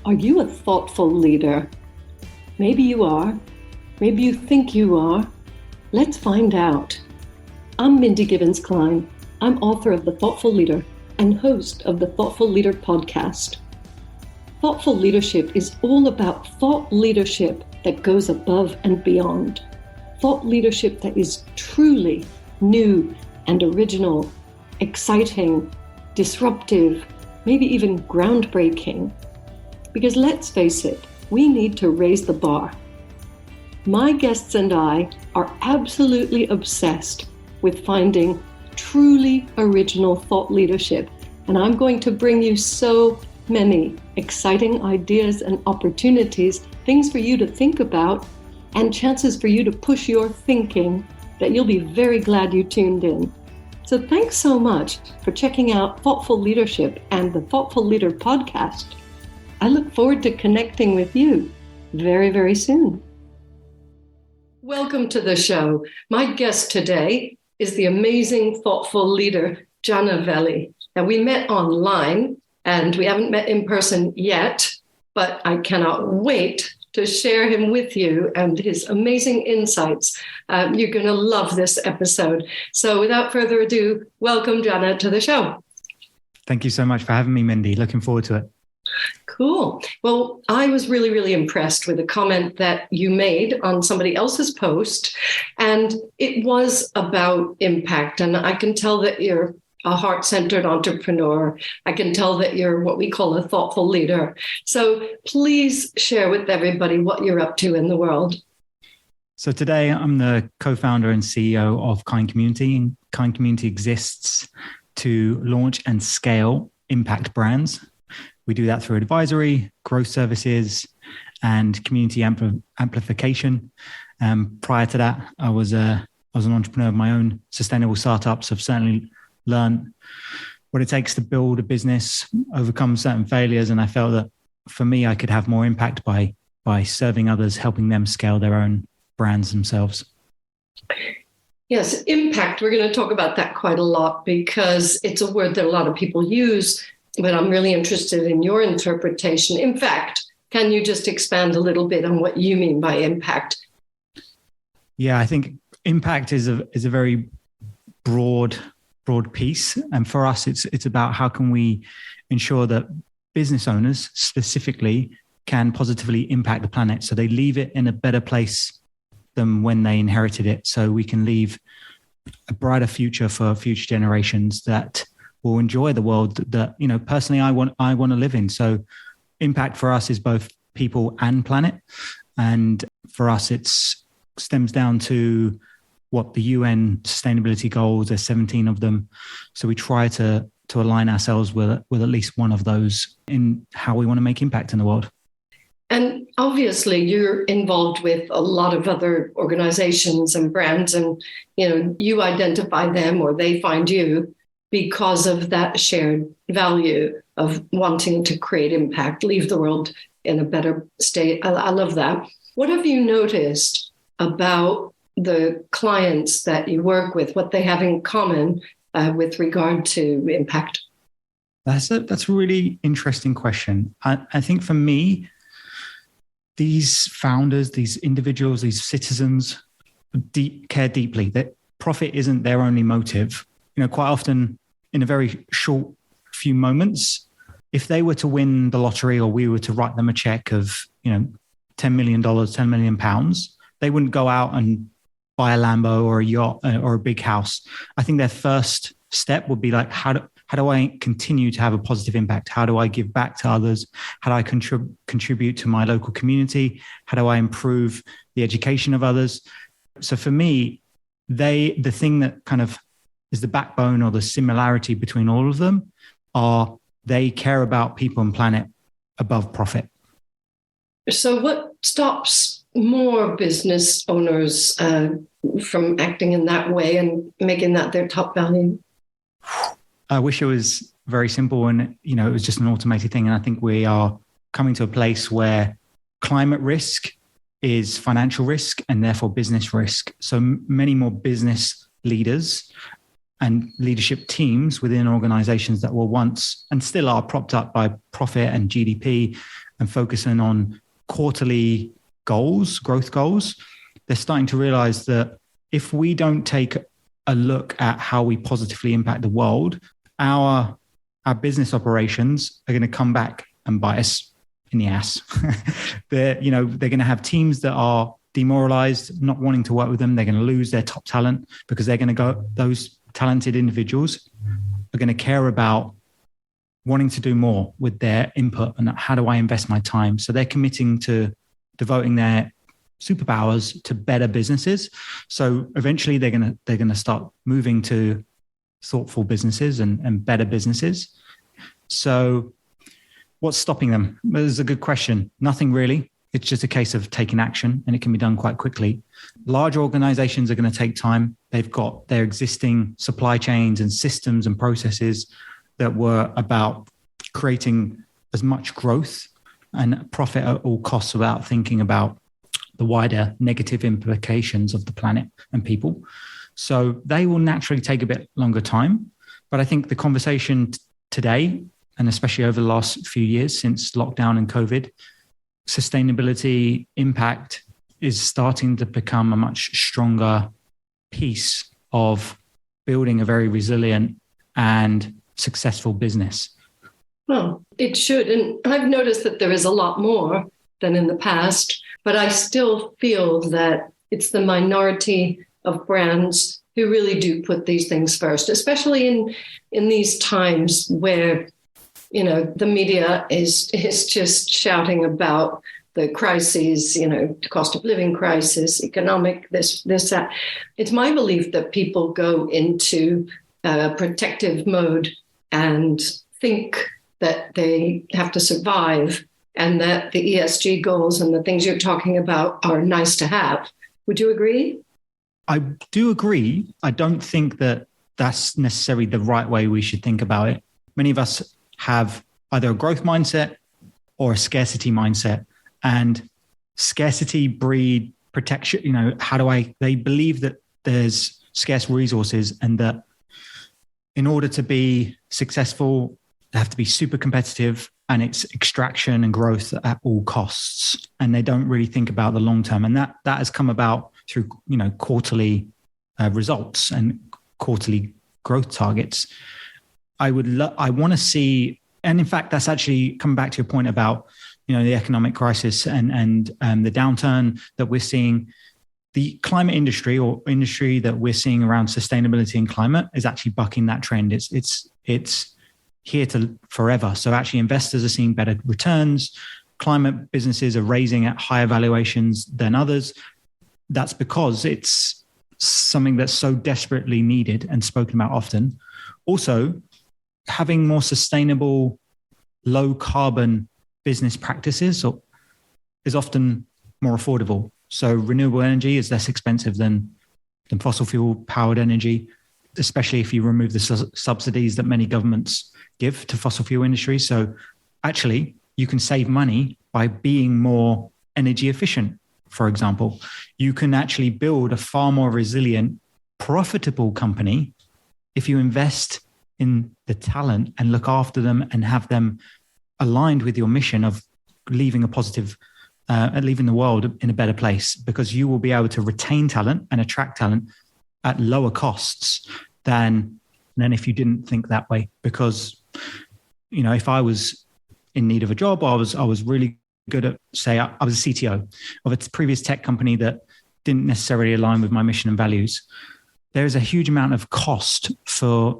Are you a thoughtful leader? Maybe you are. Maybe you think you are. Let's find out. I'm Mindy Gibbins-Klein. I'm author of The Thoughtful Leader and host of the Thoughtful Leader podcast. Thoughtful leadership is all about thought leadership that goes above and beyond. Thought leadership that is truly new and original, exciting, disruptive, maybe even groundbreaking. Because let's face it, we need to raise the bar. My guests and I are absolutely obsessed with finding truly original thought leadership, and I'm going to bring you so many exciting ideas and opportunities, things for you to think about, and chances for you to push your thinking that you'll be very glad you tuned in. So thanks so much for checking out Thoughtful Leadership and the Thoughtful Leader podcast. I look forward to connecting with you very, very soon. Welcome to the show. My guest today is the amazing thoughtful leader, Caner Veli. Now, we met online and we haven't met in person yet, but I cannot wait to share him with you and his amazing insights. You're going to love this episode. So without further ado, welcome, Caner, to the show. Thank you so much for having me, Mindy. Looking forward to it. Cool. Well, I was really, really impressed with a comment that you made on somebody else's post, and it was about impact. And I can tell that you're a heart-centered entrepreneur. I can tell that you're what we call a thoughtful leader. So please share with everybody what you're up to in the world. So today I'm the co-founder and CEO of Kind Community. And Kind Community exists to launch and scale impact brands. We do that through advisory, growth services, and community amplification. Prior to that, I was an entrepreneur of my own sustainable startups. I've certainly learned what it takes to build a business, overcome certain failures, and I felt that for me, I could have more impact by serving others, helping them scale their own brands themselves. Yes, impact. We're going to talk about that quite a lot because it's a word that a lot of people use. But I'm really interested in your interpretation. In fact, can you just expand a little bit on what you mean by impact? Yeah, I think impact is a very broad piece. And for us, it's about how can we ensure that business owners specifically can positively impact the planet so they leave it in a better place than when they inherited it. So we can leave a brighter future for future generations that will enjoy the world that, personally I want to live in. So impact for us is both people and planet. And for us, it stems down to what the UN sustainability goals, there's 17 of them. So we try to align ourselves with at least one of those in how we want to make impact in the world. And obviously you're involved with a lot of other organizations and brands, and, you identify them or they find you because of that shared value of wanting to create impact, leave the world in a better state. I love that. What have you noticed about the clients that you work with, what they have in common with regard to impact? That's a really interesting question. I think for me, these founders, these individuals, these citizens care deeply that profit isn't their only motive. Quite often in a very short few moments, if they were to win the lottery or we were to write them a check of, $10 million, £10 million, they wouldn't go out and buy a Lambo or a yacht or a big house. I think their first step would be like, how do I continue to have a positive impact? How do I give back to others? How do I contribute to my local community? How do I improve the education of others? So for me, the thing that kind of is the backbone or the similarity between all of them are they care about people and planet above profit. So what stops more business owners from acting in that way and making that their top value? I wish it was very simple and, it was just an automated thing. And I think we are coming to a place where climate risk is financial risk and therefore business risk. So many more business leaders and leadership teams within organizations that were once and still are propped up by profit and GDP and focusing on quarterly goals, growth goals, they're starting to realize that if we don't take a look at how we positively impact the world, our business operations are going to come back and bite us in the ass. They're going to have teams that are demoralized, not wanting to work with them. They're going to lose their top talent because those talented individuals are going to care about wanting to do more with their input and how do I invest my time. So they're committing to devoting their superpowers to better businesses. So eventually they're going to start moving to thoughtful businesses and better businesses. So what's stopping them? That's a good question. Nothing really. It's just a case of taking action, and it can be done quite quickly. Large organizations are going to take time. They've got their existing supply chains and systems and processes that were about creating as much growth and profit at all costs without thinking about the wider negative implications of the planet and people. So they will naturally take a bit longer time. But I think the conversation today, and especially over the last few years since lockdown and COVID, sustainability impact is starting to become a much stronger piece of building a very resilient and successful business. Well, it should. And I've noticed that there is a lot more than in the past, but I still feel that it's the minority of brands who really do put these things first, especially in these times where, the media is just shouting about the crises, cost of living crisis, economic, this, that. It's my belief that people go into protective mode and think that they have to survive and that the ESG goals and the things you're talking about are nice to have. Would you agree? I do agree. I don't think that that's necessarily the right way we should think about it. Many of us have either a growth mindset or a scarcity mindset, and scarcity breed protection. They believe that there's scarce resources and that in order to be successful, they have to be super competitive and it's extraction and growth at all costs. And they don't really think about the long term. And that has come about through, quarterly results and quarterly growth targets. I want to see, and in fact, that's actually coming back to your point about, the economic crisis and the downturn that we're seeing. The climate industry or industry that we're seeing around sustainability and climate is actually bucking that trend. It's here to forever. So actually investors are seeing better returns. Climate businesses are raising at higher valuations than others. That's because it's something that's so desperately needed and spoken about often. Also, having more sustainable, low carbon business practices is often more affordable. So renewable energy is less expensive than fossil fuel powered energy, especially if you remove the subsidies that many governments give to fossil fuel industries. So actually, you can save money by being more energy efficient. For example, you can actually build a far more resilient, profitable company if you invest in the talent and look after them and have them aligned with your mission of leaving leaving the world in a better place, because you will be able to retain talent and attract talent at lower costs than if you didn't think that way. Because, if I was in need of a job, I was really good at, say, I was a CTO of a previous tech company that didn't necessarily align with my mission and values. There is a huge amount of cost for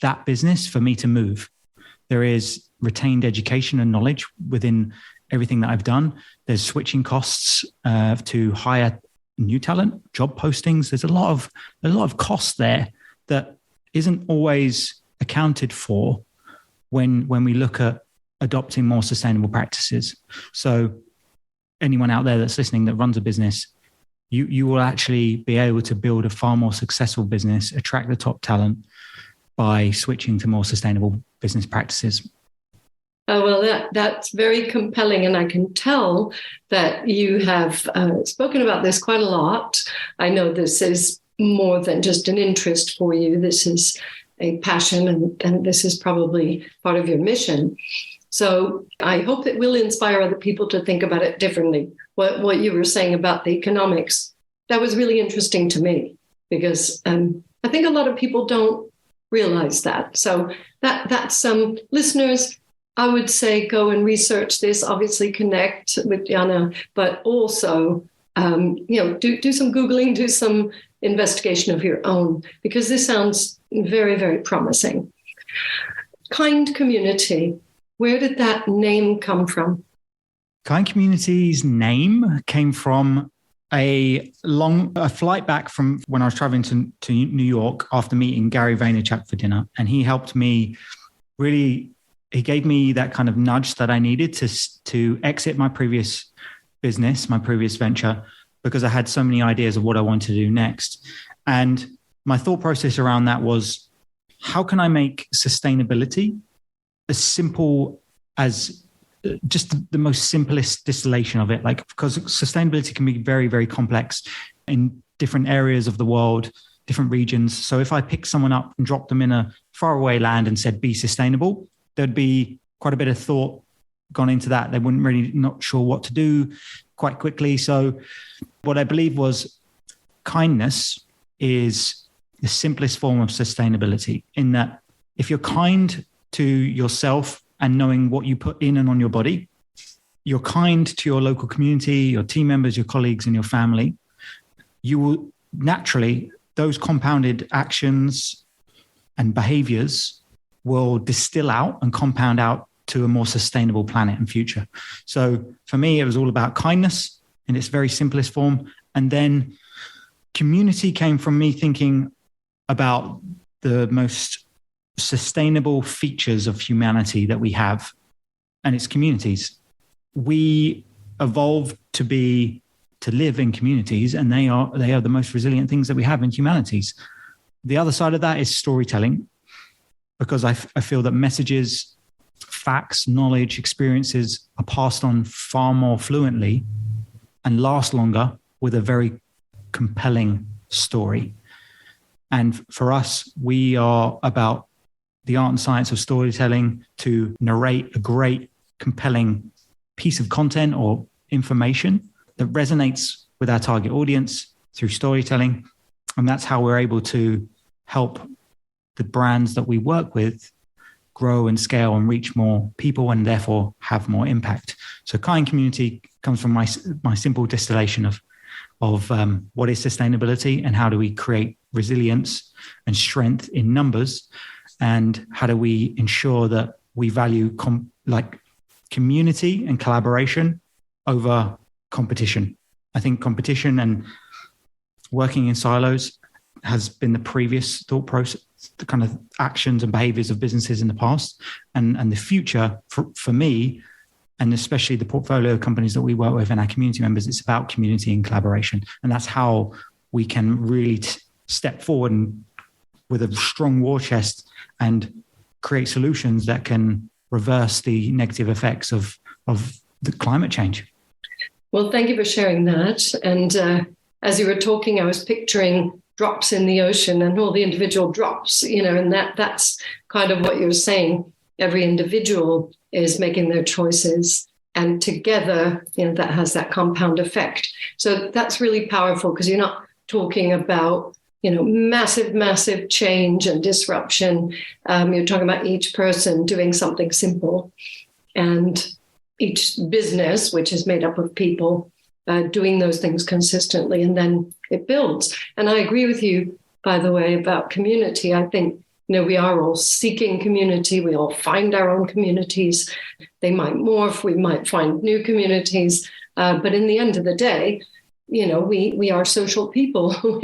that business for me to move. There is retained education and knowledge within everything that I've done. There's switching costs to hire new talent, job postings. There's a lot of costs there that isn't always accounted for when we look at adopting more sustainable practices. So anyone out there that's listening that runs a business, you will actually be able to build a far more successful business, attract the top talent by switching to more sustainable business practices. Oh, well, that's very compelling. And I can tell that you have spoken about this quite a lot. I know this is more than just an interest for you. This is a passion, and this is probably part of your mission. So I hope it will inspire other people to think about it differently. What you were saying about the economics, that was really interesting to me, because I think a lot of people don't realize that. So that's listeners, I would say go and research this, obviously connect with Jana, but also do some Googling, do some investigation of your own, because this sounds very, very promising. Kind community, where did that name come from? Kind Community's name came from a flight back from when I was traveling to New York after meeting Gary Vaynerchuk for dinner. And he helped me he gave me that kind of nudge that I needed to exit my previous business, my previous venture, because I had so many ideas of what I wanted to do next. And my thought process around that was, how can I make sustainability as simple as just the most simplest distillation of it? Like, because sustainability can be very, very complex in different areas of the world, different regions. So if I pick someone up and drop them in a faraway land and said, be sustainable, there'd be quite a bit of thought gone into that. They wouldn't really not sure what to do quite quickly. So what I believe was kindness is the simplest form of sustainability, in that if you're kind to yourself and knowing what you put in and on your body, you're kind to your local community, your team members, your colleagues, and your family, you will naturally, those compounded actions and behaviors will distill out and compound out to a more sustainable planet and future. So for me, it was all about kindness in its very simplest form. And then community came from me thinking about the most sustainable features of humanity that we have, and it's communities. We evolved to live in communities, and they are the most resilient things that we have in humanities. The other side of that is storytelling, because I feel that messages, facts, knowledge, experiences are passed on far more fluently and last longer with a very compelling story. And for us, we are about the art and science of storytelling to narrate a great, compelling piece of content or information that resonates with our target audience through storytelling. And that's how we're able to help the brands that we work with grow and scale and reach more people, and therefore have more impact. So Kind Community comes from my simple distillation of what is sustainability and how do we create resilience and strength in numbers, and how do we ensure that we value community and collaboration over competition. I think competition and working in silos has been the previous thought process, the kind of actions and behaviors of businesses in the past, and the future for me, and especially the portfolio companies that we work with and our community members, it's about community and collaboration. And that's how we can really step forward and with a strong war chest and create solutions that can reverse the negative effects of the climate change. Well, thank you for sharing that. And as you were talking, I was picturing drops in the ocean and all the individual drops, and that's kind of what you were saying. Every individual is making their choices, and together, that has that compound effect. So that's really powerful, because you're not talking about, massive, massive change and disruption. You're talking about each person doing something simple, and each business, which is made up of people, doing those things consistently, and then it builds. And I agree with you, by the way, about community. I think, we are all seeking community. We all find our own communities. They might morph. We might find new communities. But in the end of the day, we are social people.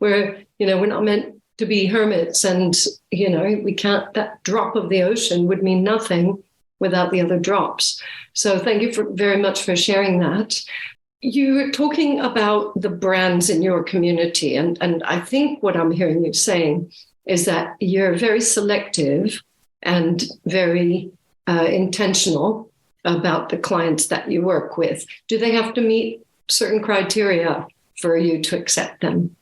we're not meant to be hermits. And, we can't, that drop of the ocean would mean nothing without the other drops. So thank you very much for sharing that. You're talking about the brands in your community. And I think what I'm hearing you saying is that you're very selective and very intentional about the clients that you work with. Do they have to meet certain criteria for you to accept them?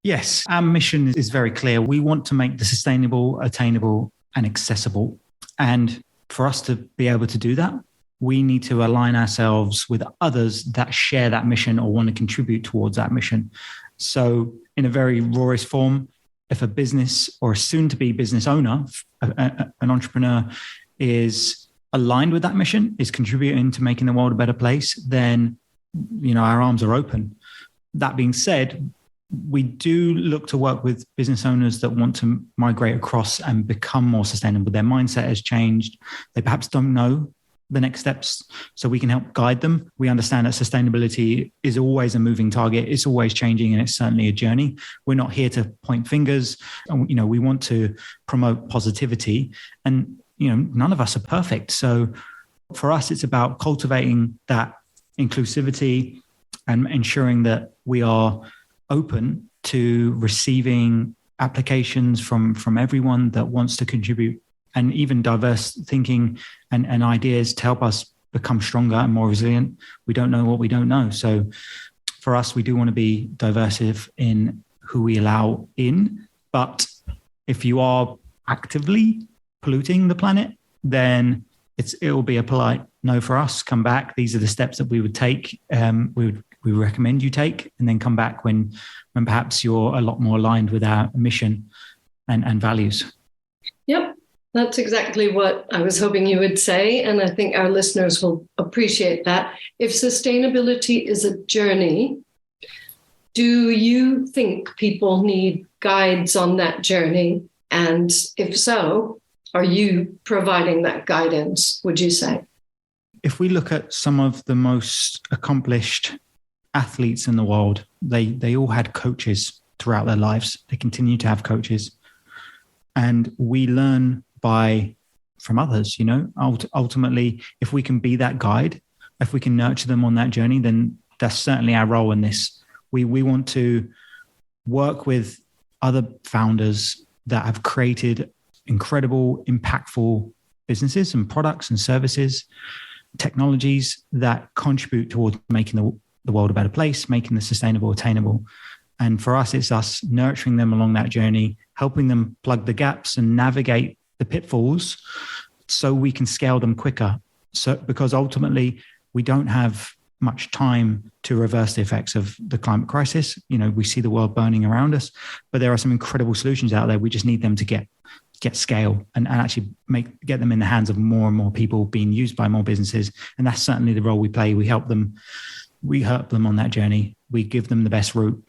Yes, our mission is very clear. We want to make the sustainable, attainable, and accessible. And for us to be able to do that, we need to align ourselves with others that share that mission or want to contribute towards that mission. So in a very rawest form, if a business or a soon-to-be business owner, an entrepreneur is aligned with that mission, is contributing to making the world a better place, then, our arms are open. That being said, we do look to work with business owners that want to migrate across and become more sustainable. Their mindset has changed. They perhaps don't know the next steps, so we can help guide them. We understand that sustainability is always a moving target. It's always changing, and it's certainly a journey. We're not here to point fingers. We want to promote positivity, and none of us are perfect. So for us, it's about cultivating that inclusivity and ensuring that we are open to receiving applications from everyone that wants to contribute, and even diverse thinking and ideas to help us become stronger and more resilient. We don't know what we don't know. So for us, we do want to be diverse in who we allow in. But if you are actively polluting the planet, then it will be a polite no for us. Come back. These are the steps that we would take. We recommend you take, and then come back when perhaps you're a lot more aligned with our mission and values. Yep. That's exactly what I was hoping you would say. And I think our listeners will appreciate that. If sustainability is a journey, do you think people need guides on that journey? And if so, are you providing that guidance, would you say? If we look at some of the most accomplished athletes in the world, they all had coaches throughout their lives. They continue to have coaches. And we learn from others, ultimately, if we can be that guide, if we can nurture them on that journey, then that's certainly our role in this. We want to work with other founders that have created incredible, impactful businesses and products and services, technologies that contribute towards making the world a better place, making the sustainable attainable. And for us, it's us nurturing them along that journey, helping them plug the gaps and navigate the pitfalls so we can scale them quicker. So, because ultimately we don't have much time to reverse the effects of the climate crisis. We see the world burning around us, but there are some incredible solutions out there. We just need them to get scale and actually get them in the hands of more and more people, being used by more businesses. And that's certainly the role we play. We help them on that journey. We give them the best route.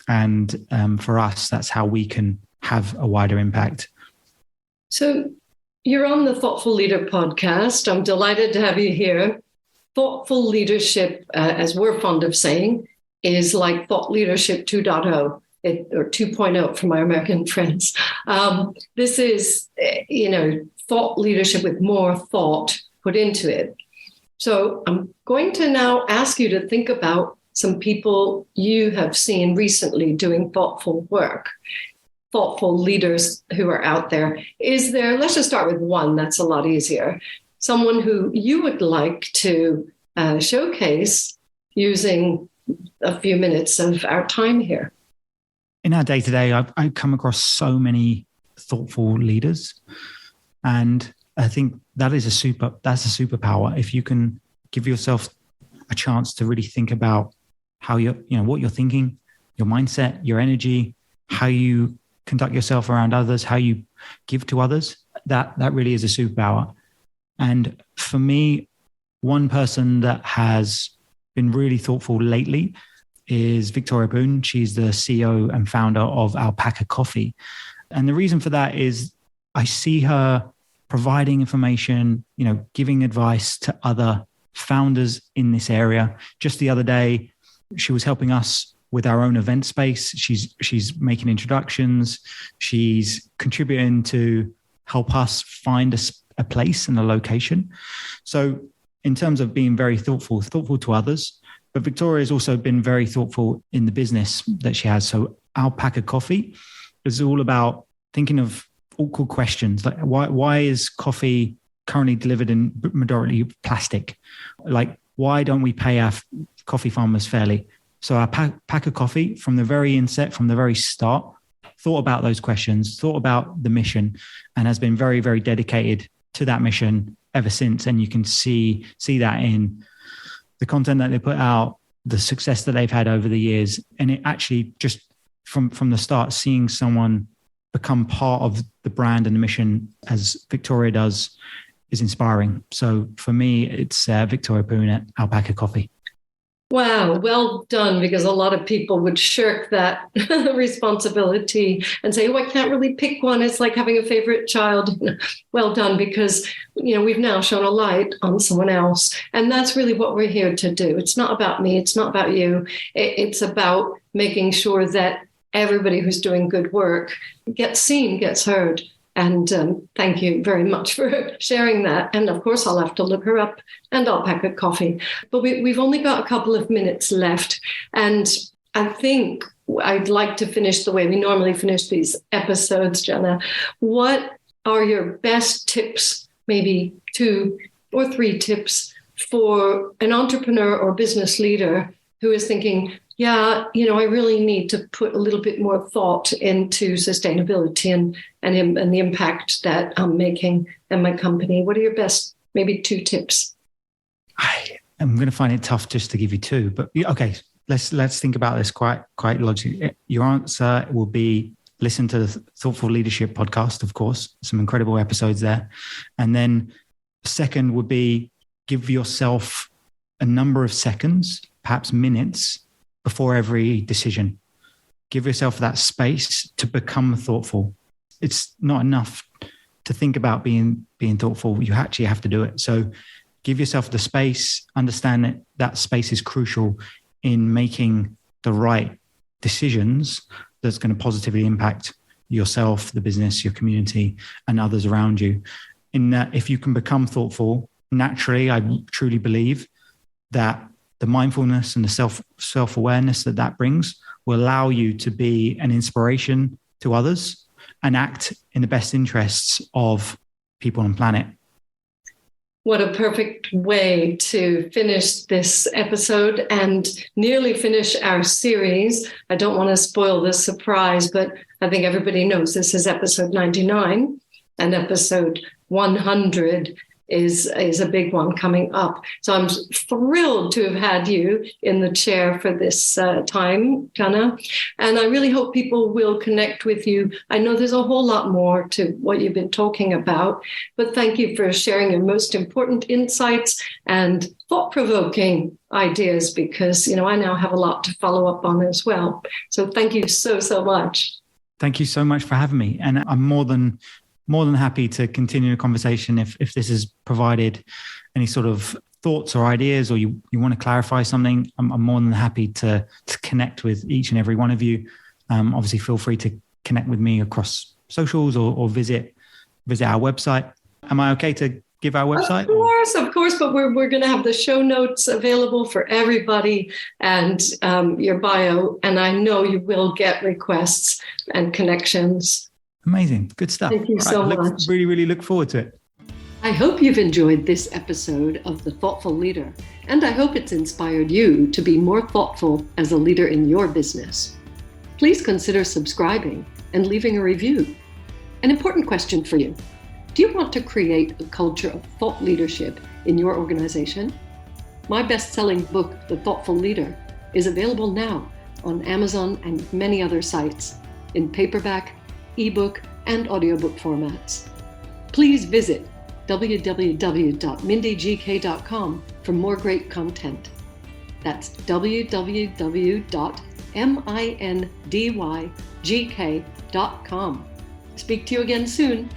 And for us, that's how we can have a wider impact. So you're on the Thoughtful Leader podcast. I'm delighted to have you here. Thoughtful leadership, as we're fond of saying, is like thought leadership 2.0 or 2.0 from our American friends. This is, thought leadership with more thought put into it. So I'm going to now ask you to think about some people you have seen recently doing thoughtful work. Thoughtful leaders who are out there. Let's just start with one, that's a lot easier. Someone who you would like to showcase using a few minutes of our time here. In our day-to-day, I've come across so many thoughtful leaders. And I think that's a superpower. If you can give yourself a chance to really think about how what you're thinking, your mindset, your energy, how you conduct yourself around others, how you give to others, that really is a superpower. And for me, one person that has been really thoughtful lately is Victoria Boone. She's the CEO and founder of Alpaca Coffee. And the reason for that is I see her providing information, giving advice to other founders in this area. Just the other day, she was helping us with our own event space. She's making introductions. She's contributing to help us find a place and a location. So in terms of being very thoughtful to others, but Victoria has also been very thoughtful in the business that she has. So Alpaca Coffee is all about thinking of awkward questions. Like why is coffee currently delivered in majority plastic? Like, why don't we pay our coffee farmers fairly? So our pack of coffee from the very inset, from the very start, thought about those questions, thought about the mission, and has been very, very dedicated to that mission ever since. And you can see that in the content that they put out, the success that they've had over the years. And it actually just from the start, seeing someone become part of the brand and the mission as Victoria does is inspiring. So for me, it's Victoria Poon at Alpaca Coffee. Wow, well done, because a lot of people would shirk that responsibility and say, oh, I can't really pick one. It's like having a favorite child. Well done, because, we've now shown a light on someone else. And that's really what we're here to do. It's not about me. It's not about you. It's about making sure that everybody who's doing good work gets seen, gets heard. And thank you very much for sharing that. And of course, I'll have to look her up and Alpaca Coffee. But we've only got a couple of minutes left. And I think I'd like to finish the way we normally finish these episodes, Jenna. What are your best tips, maybe 2 or 3 tips for an entrepreneur or business leader who is thinking, I really need to put a little bit more thought into sustainability and the impact that I'm making in my company? What are your best, maybe 2 tips? I'm going to find it tough just to give you 2, but okay, let's think about this quite logically. Your answer will be listen to the Thoughtful Leadership podcast, of course, some incredible episodes there. And then second would be give yourself a number of seconds, perhaps minutes, before every decision. Give yourself that space to become thoughtful. It's not enough to think about being thoughtful. You actually have to do it. So give yourself the space, understand that space is crucial in making the right decisions that's going to positively impact yourself, the business, your community, and others around you. In that, if you can become thoughtful, naturally, I truly believe that the mindfulness and the self-awareness that brings will allow you to be an inspiration to others and act in the best interests of people on the planet. What a perfect way to finish this episode and nearly finish our series. I don't want to spoil the surprise, but I think everybody knows this is episode 99, and episode 100 is a big one coming up. So I'm thrilled to have had you in the chair for this time, Caner. And I really hope people will connect with you. I know there's a whole lot more to what you've been talking about, but thank you for sharing your most important insights and thought-provoking ideas, because, I now have a lot to follow up on as well. So thank you so much. Thank you so much for having me. And I'm more than happy to continue the conversation if this has provided any sort of thoughts or ideas, or you want to clarify something. I'm more than happy to connect with each and every one of you. Obviously, feel free to connect with me across socials or visit our website. Am I okay to give our website? Of course, but we're going to have the show notes available for everybody and your bio, and I know you will get requests and connections. Amazing. Good stuff. Thank you so much. Really look forward to it. I hope you've enjoyed this episode of The Thoughtful Leader, and I hope it's inspired you to be more thoughtful as a leader in your business. Please consider subscribing and leaving a review. An important question for you. Do you want to create a culture of thought leadership in your organization? My best-selling book, The Thoughtful Leader, is available now on Amazon and many other sites in paperback, ebook, and audiobook formats. Please visit www.mindygk.com for more great content. That's www.mindygk.com. Speak to you again soon.